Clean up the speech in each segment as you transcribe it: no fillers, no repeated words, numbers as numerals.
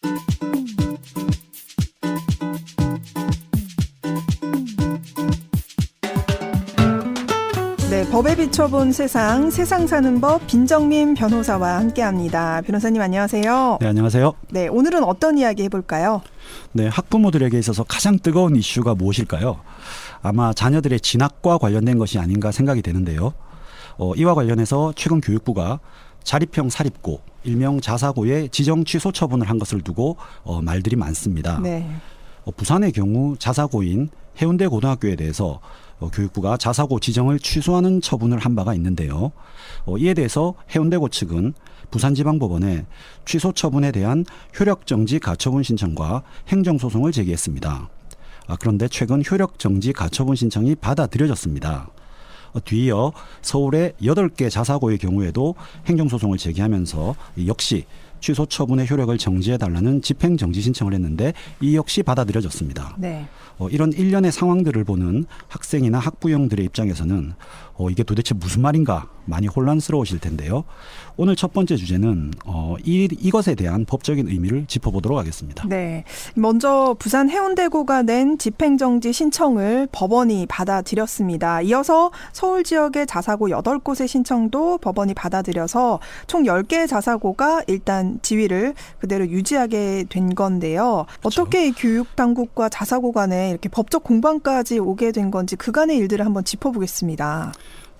네, 법에 비춰본 세상 사는 법 빈정민 변호사와 함께합니다. 변호사님 안녕하세요. 네, 안녕하세요. 네, 오늘은 어떤 이야기 해볼까요? 네, 학부모들에게 있어서 가장 뜨거운 이슈가 무엇일까요? 아마 자녀들의 진학과 관련된 것이 아닌가 생각이 되는데요. 이와 관련해서 최근 교육부가 자립형 사립고, 일명 자사고의 지정 취소 처분을 한 것을 두고 말들이 많습니다. 네. 부산의 경우 자사고인 해운대 고등학교에 대해서 교육부가 자사고 지정을 취소하는 처분을 한 바가 있는데요. 이에 대해서 해운대고 측은 부산지방법원에 취소 처분에 대한 효력정지 가처분 신청과 행정소송을 제기했습니다. 그런데 최근 효력정지 가처분 신청이 받아들여졌습니다. 뒤이어 서울의 8개 자사고의 경우에도 행정소송을 제기하면서 역시 취소 처분의 효력을 정지해달라는 집행정지 신청을 했는데 이 역시 받아들여졌습니다. 네. 이런 일련의 상황들을 보는 학생이나 학부형들의 입장에서는 이게 도대체 무슨 말인가 많이 혼란스러우실 텐데요. 오늘 첫 번째 주제는 이것에 대한 법적인 의미를 짚어보도록 하겠습니다. 네. 먼저 부산 해운대고가 낸 집행정지 신청을 법원이 받아들였습니다. 이어서 서울 지역의 자사고 8곳의 신청도 법원이 받아들여서 총 10개의 자사고가 일단 지위를 그대로 유지하게 된 건데요. 그렇죠. 어떻게 이 교육당국과 자사고 간에 이렇게 법적 공방까지 오게 된 건지 그간의 일들을 한번 짚어보겠습니다.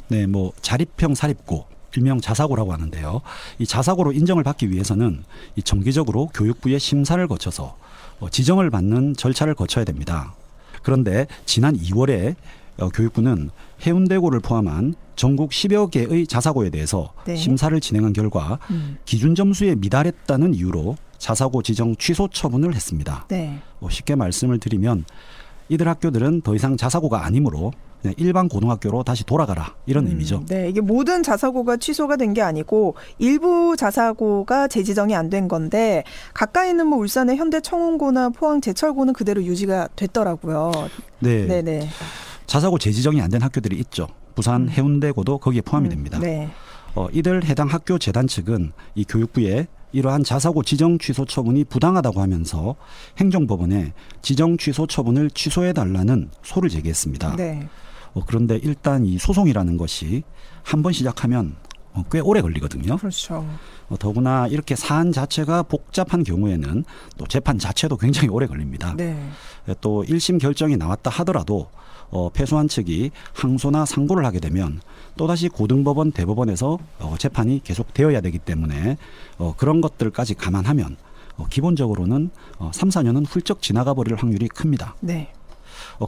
네, 자립형 사립고, 일명 자사고라고 하는데요. 이 자사고로 인정을 받기 위해서는 이 정기적으로 교육부의 심사를 거쳐서 지정을 받는 절차를 거쳐야 됩니다. 그런데 지난 2월에 교육부는 해운대고를 포함한 전국 10여 개의 자사고에 대해서 네. 심사를 진행한 결과 기준 점수에 미달했다는 이유로 자사고 지정 취소 처분을 했습니다. 네. 쉽게 말씀을 드리면 이들 학교들은 더 이상 자사고가 아니므로 그냥 일반 고등학교로 다시 돌아가라 이런 의미죠. 네, 이게 모든 자사고가 취소가 된 게 아니고 일부 자사고가 재지정이 안 된 건데 가까이 있는 울산의 현대청운고나 포항 제철고는 그대로 유지가 됐더라고요. 네. 네네. 자사고 재지정이 안 된 학교들이 있죠. 부산 해운대고도 거기에 포함이 됩니다. 네. 이들 해당 학교 재단 측은 이 교육부에 이러한 자사고 지정 취소 처분이 부당하다고 하면서 행정법원에 지정 취소 처분을 취소해달라는 소를 제기했습니다. 네. 그런데 일단 이 소송이라는 것이 한 번 시작하면 꽤 오래 걸리거든요. 그렇죠. 더구나 이렇게 사안 자체가 복잡한 경우에는 또 재판 자체도 굉장히 오래 걸립니다. 네. 또 1심 결정이 나왔다 하더라도 패소한 측이 항소나 상고를 하게 되면 또다시 고등법원, 대법원에서 재판이 계속 되어야 되기 때문에 그런 것들까지 감안하면 기본적으로는 3, 4년은 훌쩍 지나가 버릴 확률이 큽니다. 네.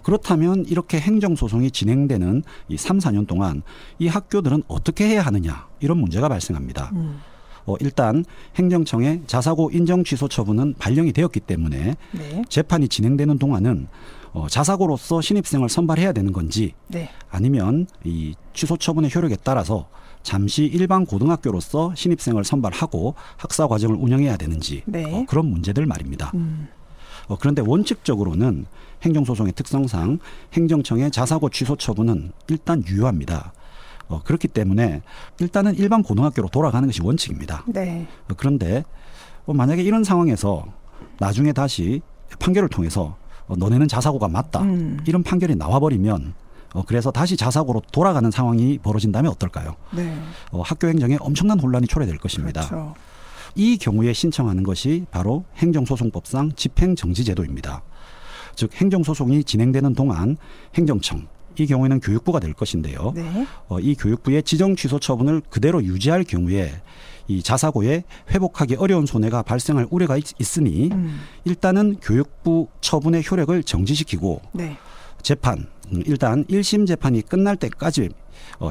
그렇다면 이렇게 행정소송이 진행되는 이 3, 4년 동안 이 학교들은 어떻게 해야 하느냐 이런 문제가 발생합니다. 일단 행정청의 자사고 인정 취소 처분은 발령이 되었기 때문에 네. 재판이 진행되는 동안은 자사고로서 신입생을 선발해야 되는 건지 네. 아니면 이 취소 처분의 효력에 따라서 잠시 일반 고등학교로서 신입생을 선발하고 학사 과정을 운영해야 되는지 네. 그런 문제들 말입니다. 그런데 원칙적으로는 행정소송의 특성상 행정청의 자사고 취소 처분은 일단 유효합니다. 그렇기 때문에 일단은 일반 고등학교로 돌아가는 것이 원칙입니다. 네. 그런데 만약에 이런 상황에서 나중에 다시 판결을 통해서 너네는 자사고가 맞다 이런 판결이 나와버리면 그래서 다시 자사고로 돌아가는 상황이 벌어진다면 어떨까요? 네. 학교 행정에 엄청난 혼란이 초래될 것입니다. 그렇죠. 이 경우에 신청하는 것이 바로 행정소송법상 집행정지제도입니다. 즉 행정소송이 진행되는 동안 행정청, 이 경우에는 교육부가 될 것인데요. 네. 이 교육부의 지정 취소 처분을 그대로 유지할 경우에 이 자사고에 회복하기 어려운 손해가 발생할 우려가 있으니 일단은 교육부 처분의 효력을 정지시키고 네. 재판, 일단 1심 재판이 끝날 때까지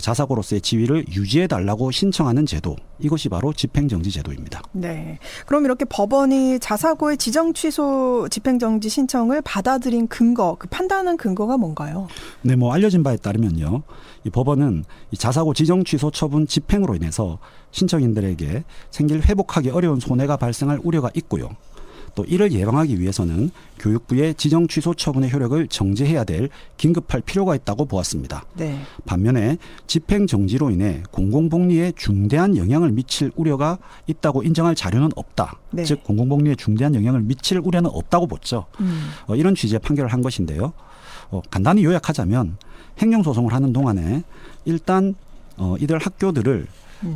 자사고로서의 지위를 유지해달라고 신청하는 제도, 이것이 바로 집행정지 제도입니다. 네. 그럼 이렇게 법원이 자사고의 지정 취소 집행정지 신청을 받아들인 근거, 그 판단한 근거가 뭔가요? 네, 알려진 바에 따르면요, 이 법원은 이 자사고 지정 취소 처분 집행으로 인해서 신청인들에게 생길 회복하기 어려운 손해가 발생할 우려가 있고요. 또 이를 예방하기 위해서는 교육부의 지정 취소 처분의 효력을 정지해야 될 긴급할 필요가 있다고 보았습니다. 네. 반면에 집행 정지로 인해 공공복리에 중대한 영향을 미칠 우려가 있다고 인정할 자료는 없다. 네. 즉 공공복리에 중대한 영향을 미칠 우려는 없다고 보죠. 이런 취지의 판결을 한 것인데요. 간단히 요약하자면 행정소송을 하는 동안에 일단 이들 학교들을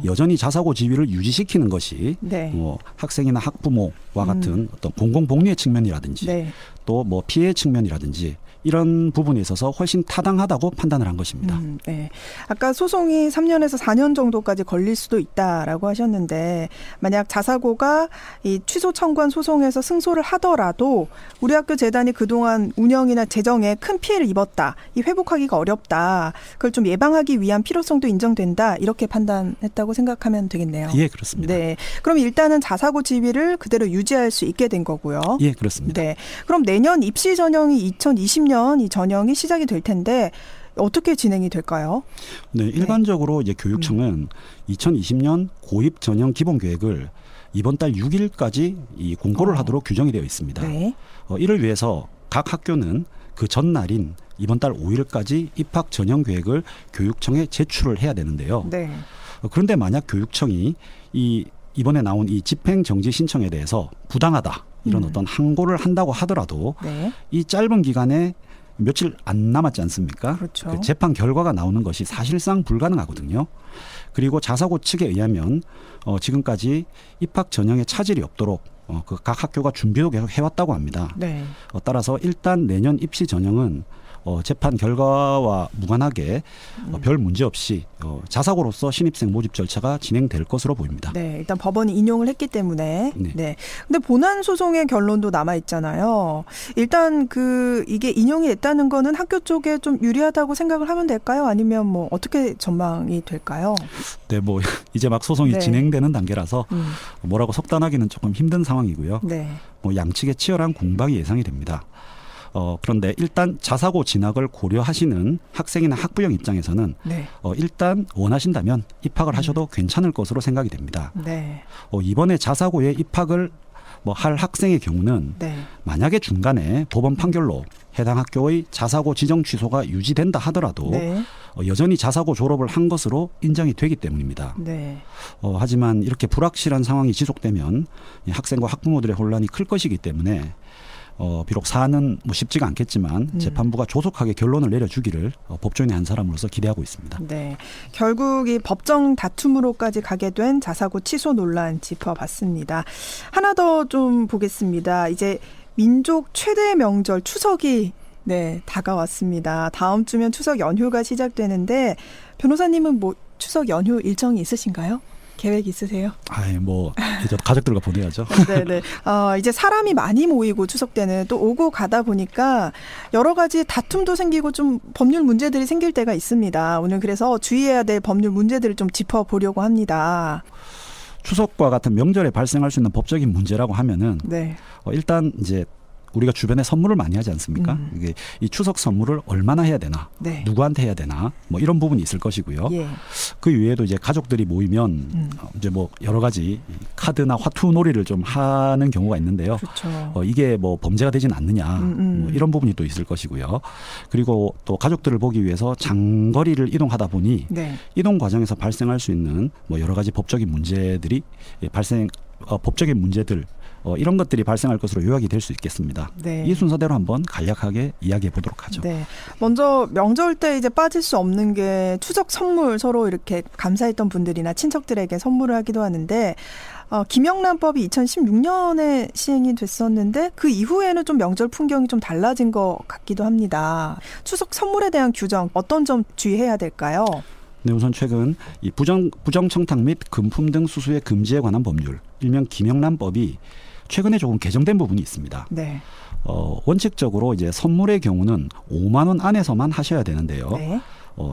여전히 자사고 지위를 유지시키는 것이 네. 학생이나 학부모와 같은 어떤 공공복리의 측면이라든지 네. 또 뭐 피해 측면이라든지 이런 부분에 있어서 훨씬 타당하다고 판단을 한 것입니다. 네. 아까 소송이 3년에서 4년 정도까지 걸릴 수도 있다라고 하셨는데 만약 자사고가 이 취소 청구한 소송에서 승소를 하더라도 우리 학교 재단이 그동안 운영이나 재정에 큰 피해를 입었다. 이 회복하기가 어렵다. 그걸 좀 예방하기 위한 필요성도 인정된다. 이렇게 판단했다고 생각하면 되겠네요. 예, 그렇습니다. 네. 그럼 일단은 자사고 지위를 그대로 유지할 수 있게 된 거고요. 예, 그렇습니다. 네. 그럼 내년 입시 전형이 2020년 이 전형이 시작이 될 텐데 어떻게 진행이 될까요? 네, 일반적으로 이제 교육청은 2020년 고입 전형 기본 계획을 이번 달 6일까지 이 공고를 하도록 규정이 되어 있습니다. 네. 이를 위해서 각 학교는 그 전날인 이번 달 5일까지 입학 전형 계획을 교육청에 제출을 해야 되는데요. 네. 그런데 만약 교육청이 이번에 나온 이 집행 정지 신청에 대해서 부당하다 이런 어떤 항고를 한다고 하더라도 네. 이 짧은 기간에 며칠 안 남았지 않습니까? 그렇죠. 그 재판 결과가 나오는 것이 사실상 불가능하거든요. 그리고 자사고 측에 의하면 지금까지 입학 전형에 차질이 없도록 그 각 학교가 준비도 계속 해왔다고 합니다. 네. 따라서 일단 내년 입시 전형은 재판 결과와 무관하게 별 문제 없이 자사고로서 신입생 모집 절차가 진행될 것으로 보입니다. 네, 일단 법원이 인용을 했기 때문에. 네. 네. 근데 본안 소송의 결론도 남아 있잖아요. 일단 이게 인용이 됐다는 거는 학교 쪽에 좀 유리하다고 생각을 하면 될까요? 아니면 뭐 어떻게 전망이 될까요? 네, 뭐 이제 막 소송이 네. 진행되는 단계라서 뭐라고 속단하기는 조금 힘든 상황이고요. 네. 뭐 양측의 치열한 공방이 예상이 됩니다. 그런데 일단 자사고 진학을 고려하시는 학생이나 학부형 입장에서는 네. 일단 원하신다면 입학을 하셔도 괜찮을 것으로 생각이 됩니다. 네. 이번에 자사고에 입학을 할 학생의 경우는 네. 만약에 중간에 법원 판결로 해당 학교의 자사고 지정 취소가 유지된다 하더라도 네. 여전히 자사고 졸업을 한 것으로 인정이 되기 때문입니다. 네. 하지만 이렇게 불확실한 상황이 지속되면 이 학생과 학부모들의 혼란이 클 것이기 때문에 비록 사안은 쉽지가 않겠지만 재판부가 조속하게 결론을 내려주기를 법조인의 한 사람으로서 기대하고 있습니다. 네, 결국 이 법정 다툼으로까지 가게 된 자사고 취소 논란 짚어봤습니다. 하나 더 좀 보겠습니다. 이제 민족 최대 명절 추석이 다가왔습니다. 다음 주면 추석 연휴가 시작되는데 변호사님은 뭐 추석 연휴 일정이 있으신가요? 계획 있으세요? 이제 가족들과 보내야죠. 네네. 이제 사람이 많이 모이고 추석 때는 또 오고 가다 보니까 여러 가지 다툼도 생기고 좀 법률 문제들이 생길 때가 있습니다. 오늘 그래서 주의해야 될 법률 문제들을 좀 짚어보려고 합니다. 추석과 같은 명절에 발생할 수 있는 법적인 문제라고 하면은 네. 일단 이제 우리가 주변에 선물을 많이 하지 않습니까? 이게 이 추석 선물을 얼마나 해야 되나, 네. 누구한테 해야 되나, 이런 부분이 있을 것이고요. 예. 그 이외에도 이제 가족들이 모이면 이제 여러 가지 카드나 화투 놀이를 좀 하는 경우가 있는데요. 그렇죠. 이게 범죄가 되진 않느냐, 이런 부분이 또 있을 것이고요. 그리고 또 가족들을 보기 위해서 장거리를 이동하다 보니 네. 이동 과정에서 발생할 수 있는 여러 가지 법적인 문제들이 법적인 문제들. 이런 것들이 발생할 것으로 요약이 될 수 있겠습니다. 네. 이 순서대로 한번 간략하게 이야기해 보도록 하죠. 네. 먼저 명절 때 이제 빠질 수 없는 게 추석 선물 서로 이렇게 감사했던 분들이나 친척들에게 선물을 하기도 하는데 김영란법이 2016년에 시행이 됐었는데 그 이후에는 좀 명절 풍경이 좀 달라진 것 같기도 합니다. 추석 선물에 대한 규정 어떤 점 주의해야 될까요? 네, 우선 최근 이 부정청탁 및 금품 등 수수의 금지에 관한 법률, 일명 김영란법이 최근에 조금 개정된 부분이 있습니다. 네. 원칙적으로 이제 선물의 경우는 5만 원 안에서만 하셔야 되는데요. 네.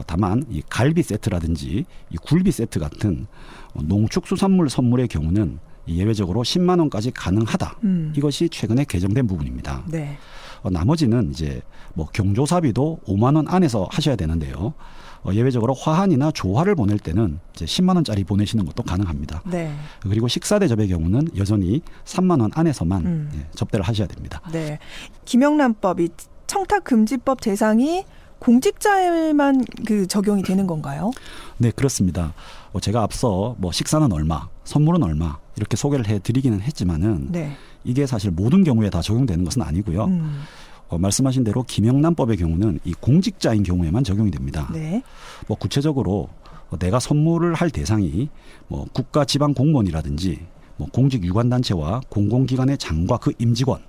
다만 이 갈비 세트라든지 이 굴비 세트 같은 농축수산물 선물의 경우는 예외적으로 10만 원까지 가능하다. 이것이 최근에 개정된 부분입니다. 네. 나머지는 이제 경조사비도 5만 원 안에서 하셔야 되는데요. 예외적으로 화환이나 조화를 보낼 때는 이제 10만 원짜리 보내시는 것도 가능합니다. 네. 그리고 식사 대접의 경우는 여전히 3만 원 안에서만 접대를 하셔야 됩니다. 네. 김영란법, 이 청탁금지법 대상이 공직자에만 적용이 되는 건가요? 네, 그렇습니다. 제가 앞서 뭐 식사는 얼마, 선물은 얼마 이렇게 소개를 해드리기는 했지만은 네. 이게 사실 모든 경우에 다 적용되는 것은 아니고요. 말씀하신 대로 김영란법의 경우는 이 공직자인 경우에만 적용이 됩니다. 네. 뭐 구체적으로 내가 선물을 할 대상이 뭐 국가 지방 공무원이라든지 뭐 공직 유관단체와 공공기관의 장과 그 임직원,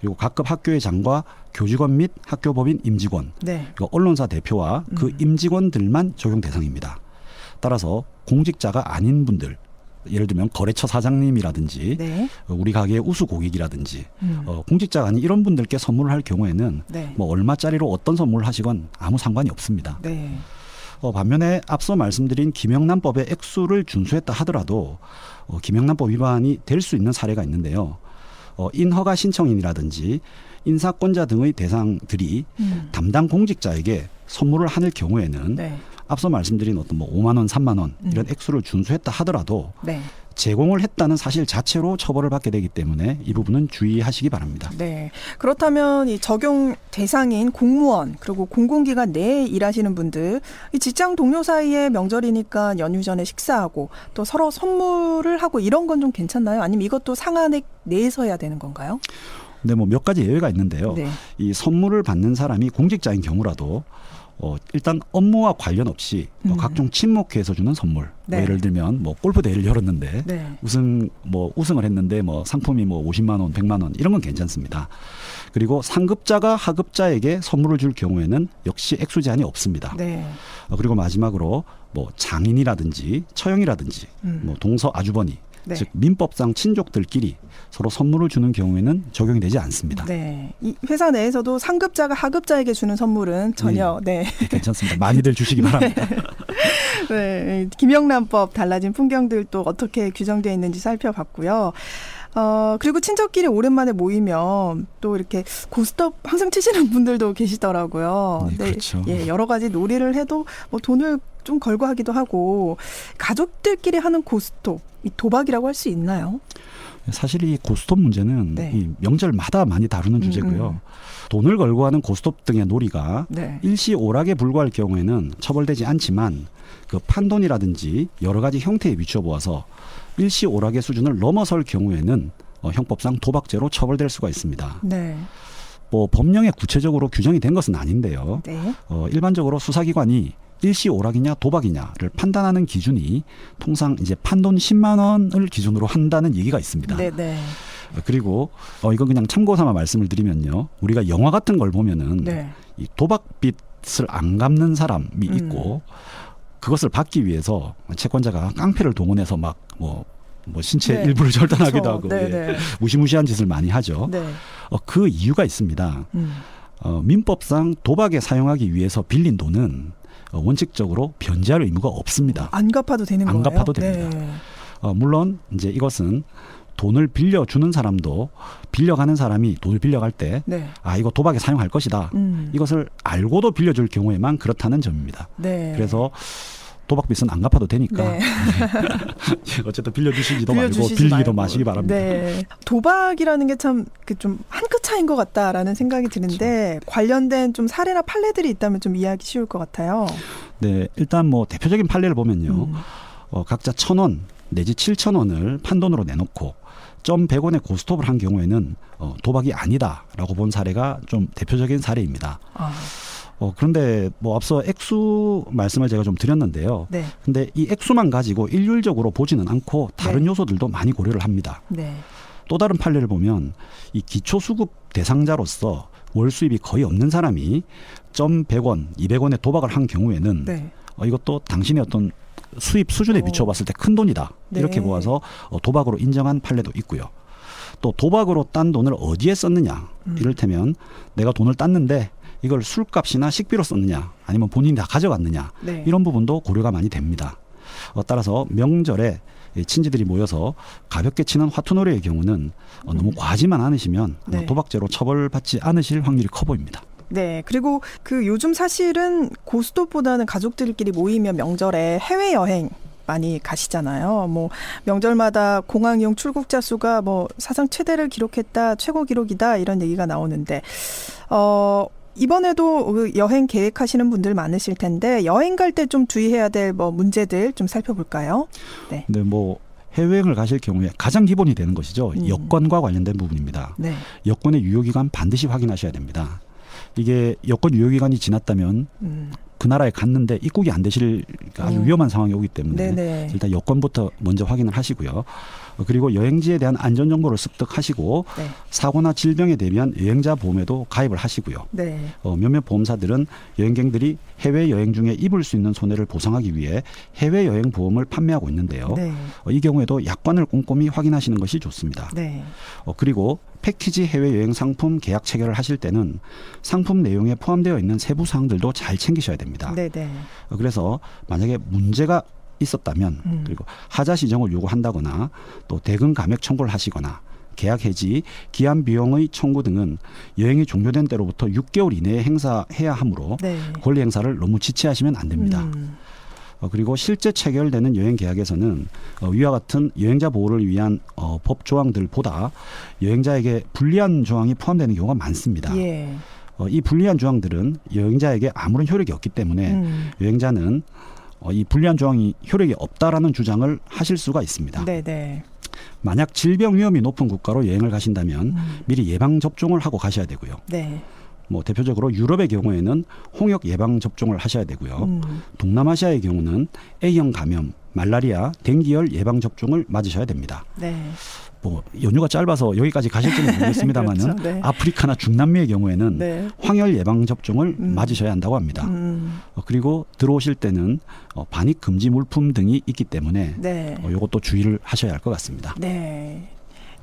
그리고 각급 학교의 장과 교직원 및 학교법인 임직원, 네. 그리고 언론사 대표와 그 임직원들만 적용 대상입니다. 따라서 공직자가 아닌 분들, 예를 들면 거래처 사장님이라든지 네. 우리 가게의 우수 고객이라든지 공직자가 아닌 이런 분들께 선물을 할 경우에는 네. 뭐 얼마짜리로 어떤 선물을 하시건 아무 상관이 없습니다. 네. 반면에 앞서 말씀드린 김영란법의 액수를 준수했다 하더라도 김영란법 위반이 될 수 있는 사례가 있는데요. 인허가 신청인이라든지 인사권자 등의 대상들이 담당 공직자에게 선물을 하는 경우에는 네. 앞서 말씀드린 어떤 뭐 5만 원, 3만 원 이런 액수를 준수했다 하더라도 네. 제공을 했다는 사실 자체로 처벌을 받게 되기 때문에 이 부분은 주의하시기 바랍니다. 네. 그렇다면 이 적용 대상인 공무원 그리고 공공기관 내에 일하시는 분들, 이 직장 동료 사이에 명절이니까 연휴 전에 식사하고 또 서로 선물을 하고 이런 건 좀 괜찮나요? 아니면 이것도 상한액 내에서 해야 되는 건가요? 네, 뭐 몇 가지 예외가 있는데요. 네. 이 선물을 받는 사람이 공직자인 경우라도 일단 업무와 관련 없이 각종 친목회에서 주는 선물. 네. 뭐 예를 들면 뭐 골프 대회를 열었는데 네. 우승을 했는데 뭐 상품이 뭐 50만 원, 100만 원 이런 건 괜찮습니다. 그리고 상급자가 하급자에게 선물을 줄 경우에는 역시 액수 제한이 없습니다. 네. 그리고 마지막으로 뭐 장인이라든지 처형이라든지 뭐 동서 아주버니 네. 즉 민법상 친족들끼리 서로 선물을 주는 경우에는 적용이 되지 않습니다. 네. 이 회사 내에서도 상급자가 하급자에게 주는 선물은 전혀 괜찮습니다. 많이들 주시기 바랍니다. 네. 김영란법 달라진 풍경들 또 어떻게 규정되어 있는지 살펴봤고요. 그리고 친척끼리 오랜만에 모이면 또 이렇게 고스톱 항상 치시는 분들도 계시더라고요. 네, 그렇죠. 예, 여러 가지 놀이를 해도 뭐 돈을 좀 걸고 하기도 하고 가족들끼리 하는 고스톱, 이 도박이라고 할 수 있나요? 사실 이 고스톱 문제는 네. 이 명절마다 많이 다루는 주제고요. 돈을 걸고 하는 고스톱 등의 놀이가 네. 일시오락에 불과할 경우에는 처벌되지 않지만 그 판돈이라든지 여러 가지 형태에 비추어 보아서 일시오락의 수준을 넘어설 경우에는 형법상 도박죄로 처벌될 수가 있습니다. 네. 뭐 법령에 구체적으로 규정이 된 것은 아닌데요. 네. 일반적으로 수사기관이 일시오락이냐 도박이냐를 판단하는 기준이 통상 이제 판돈 10만 원을 기준으로 한다는 얘기가 있습니다. 네, 네. 그리고 이건 그냥 참고삼아 말씀을 드리면요. 우리가 영화 같은 걸 보면은 네. 이 도박빚을 안 갚는 사람이 있고 그것을 받기 위해서 채권자가 깡패를 동원해서 막 뭐 신체 네. 일부를 절단하기도 그렇죠. 하고 네, 네. 무시무시한 짓을 많이 하죠. 네. 그 이유가 있습니다. 민법상 도박에 사용하기 위해서 빌린 돈은 원칙적으로 변제할 의무가 없습니다. 안 갚아도 되는 거예요? 안 갚아도 됩니다. 네. 물론 이제 이것은 돈을 빌려주는 사람도 빌려가는 사람이 돈을 빌려갈 때 네. 이거 도박에 사용할 것이다. 이것을 알고도 빌려줄 경우에만 그렇다는 점입니다. 네. 그래서 도박빚은 안 갚아도 되니까 네. 어쨌든 빌려주시지도 말고 빌려주시지 빌리기도 말고. 마시기 바랍니다. 네. 도박이라는 게 참 좀 한 끗 차이인 것 같다라는 생각이 드는데 관련된 좀 사례나 판례들이 있다면 좀 이해하기 쉬울 것 같아요. 네, 일단 뭐 대표적인 판례를 보면요. 각자 1,000원 내지 7,000원을 판돈으로 내놓고 100원의 고스톱을 한 경우에는 도박이 아니다라고 본 사례가 좀 대표적인 사례입니다. 그런데 뭐 앞서 액수 말씀을 제가 좀 드렸는데요. 네. 근데 이 액수만 가지고 일률적으로 보지는 않고 다른 네. 요소들도 많이 고려를 합니다. 네. 또 다른 판례를 보면 이 기초수급 대상자로서 월 수입이 거의 없는 사람이 100원, 200원의 도박을 한 경우에는 네. 이것도 당신의 어떤 수입 수준에 비춰봤을 때 큰 돈이다. 네. 이렇게 보아서 도박으로 인정한 판례도 있고요. 또 도박으로 딴 돈을 어디에 썼느냐. 이를테면 내가 돈을 땄는데 이걸 술값이나 식비로 썼느냐 아니면 본인이 다 가져갔느냐 네. 이런 부분도 고려가 많이 됩니다. 따라서 명절에 친지들이 모여서 가볍게 치는 화투놀이의 경우는 너무 과하지만 않으시면 네. 도박죄로 처벌받지 않으실 확률이 커 보입니다. 네. 그리고 그 요즘 사실은 고스톱보다는 가족들끼리 모이면 명절에 해외여행 많이 가시잖아요. 뭐 명절마다 공항 이용 출국자 수가 뭐 사상 최대를 기록했다, 최고 기록이다 이런 얘기가 나오는데 이번에도 그 여행 계획하시는 분들 많으실 텐데 여행 갈 때 좀 주의해야 될 뭐 문제들 좀 살펴볼까요? 네. 네, 뭐 해외여행을 가실 경우에 가장 기본이 되는 것이죠. 여권과 관련된 부분입니다. 네. 여권의 유효기간 반드시 확인하셔야 됩니다. 이게 여권 유효기간이 지났다면 그 나라에 갔는데 입국이 안 되실 아주 위험한 상황이 오기 때문에 네네. 일단 여권부터 먼저 확인을 하시고요. 그리고 여행지에 대한 안전정보를 습득하시고 네. 사고나 질병에 대비한 여행자 보험에도 가입을 하시고요. 네. 몇몇 보험사들은 여행객들이 해외여행 중에 입을 수 있는 손해를 보상하기 위해 해외여행 보험을 판매하고 있는데요. 네. 이 경우에도 약관을 꼼꼼히 확인하시는 것이 좋습니다. 네. 그리고 패키지 해외여행 상품 계약 체결을 하실 때는 상품 내용에 포함되어 있는 세부 사항들도 잘 챙기셔야 됩니다. 네네. 그래서 만약에 문제가 있었다면 그리고 하자 시정을 요구한다거나 또 대금 감액 청구를 하시거나 계약 해지, 기한 비용의 청구 등은 여행이 종료된 때로부터 6개월 이내에 행사해야 하므로 네. 권리 행사를 너무 지체하시면 안 됩니다. 그리고 실제 체결되는 여행 계약에서는 위와 같은 여행자 보호를 위한 법 조항들보다 여행자에게 불리한 조항이 포함되는 경우가 많습니다. 예. 이 불리한 조항들은 여행자에게 아무런 효력이 없기 때문에 여행자는 이 불리한 조항이 효력이 없다라는 주장을 하실 수가 있습니다. 네네. 만약 질병 위험이 높은 국가로 여행을 가신다면 미리 예방 접종을 하고 가셔야 되고요. 네. 뭐 대표적으로 유럽의 경우에는 홍역 예방 접종을 하셔야 되고요. 동남아시아의 경우는 A형 감염, 말라리아, 댕기열 예방 접종을 맞으셔야 됩니다. 네. 뭐 연휴가 짧아서 여기까지 가실지는 모르겠습니다만은 그렇죠. 네. 아프리카나 중남미의 경우에는 네. 황열 예방 접종을 맞으셔야 한다고 합니다. 그리고 들어오실 때는 반입 금지 물품 등이 있기 때문에 네. 이것도 주의를 하셔야 할 것 같습니다. 네.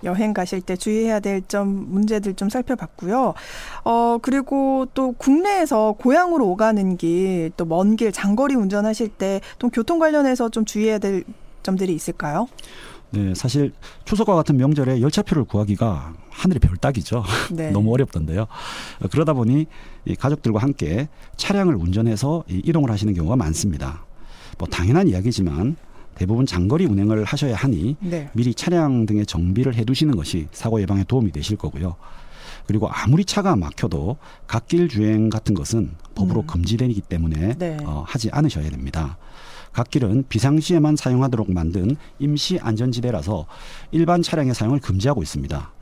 여행 가실 때 주의해야 될 점, 문제들 좀 살펴봤고요. 그리고 또 국내에서 고향으로 오가는 길, 또 먼 길, 장거리 운전하실 때 또 교통 관련해서 좀 주의해야 될 점들이 있을까요? 네, 사실 추석과 같은 명절에 열차표를 구하기가 하늘의 별 따기죠. 네. 너무 어렵던데요. 그러다 보니 이 가족들과 함께 차량을 운전해서 이동을 하시는 경우가 많습니다. 뭐 당연한 이야기지만 대부분 장거리 운행을 하셔야 하니 네. 미리 차량 등의 정비를 해두시는 것이 사고 예방에 도움이 되실 거고요. 그리고 아무리 차가 막혀도 갓길 주행 같은 것은 법으로 금지되기 때문에 네. 하지 않으셔야 됩니다. 갓길은 비상시에만 사용하도록 만든 임시 안전지대라서 일반 차량의 사용을 금지하고 있습니다.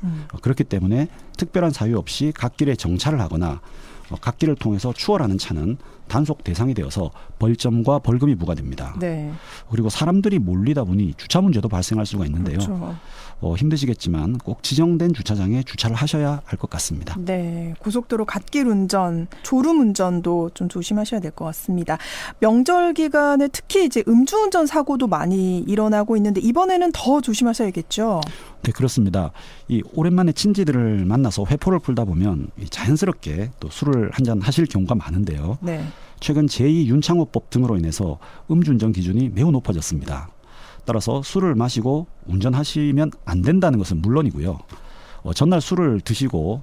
그렇기 때문에 특별한 사유 없이 갓길에 정차를 하거나 갓길을 통해서 추월하는 차는 단속 대상이 되어서 벌점과 벌금이 부과됩니다. 네. 그리고 사람들이 몰리다 보니 주차 문제도 발생할 수가 있는데요. 그렇죠. 힘드시겠지만 꼭 지정된 주차장에 주차를 하셔야 할 것 같습니다. 네. 고속도로 갓길 운전, 졸음 운전도 좀 조심하셔야 될 것 같습니다. 명절 기간에 특히 이제 음주운전 사고도 많이 일어나고 있는데 이번에는 더 조심하셔야겠죠. 네, 그렇습니다. 이 오랜만에 친지들을 만나서 회포를 풀다 보면 자연스럽게 또 술을 한잔 하실 경우가 많은데요. 네. 최근 제2윤창호법 등으로 인해서 음주운전 기준이 매우 높아졌습니다. 따라서 술을 마시고 운전하시면 안 된다는 것은 물론이고요. 전날 술을 드시고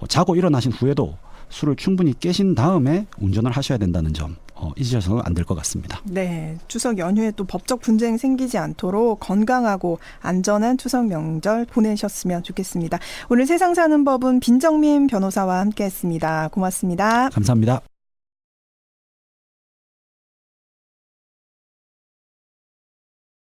자고 일어나신 후에도 술을 충분히 깨신 다음에 운전을 하셔야 된다는 점 잊으셔서는 안 될 것 같습니다. 네. 추석 연휴에 또 법적 분쟁 생기지 않도록 건강하고 안전한 추석 명절 보내셨으면 좋겠습니다. 오늘 세상 사는 법은 빈정민 변호사와 함께했습니다. 고맙습니다. 감사합니다.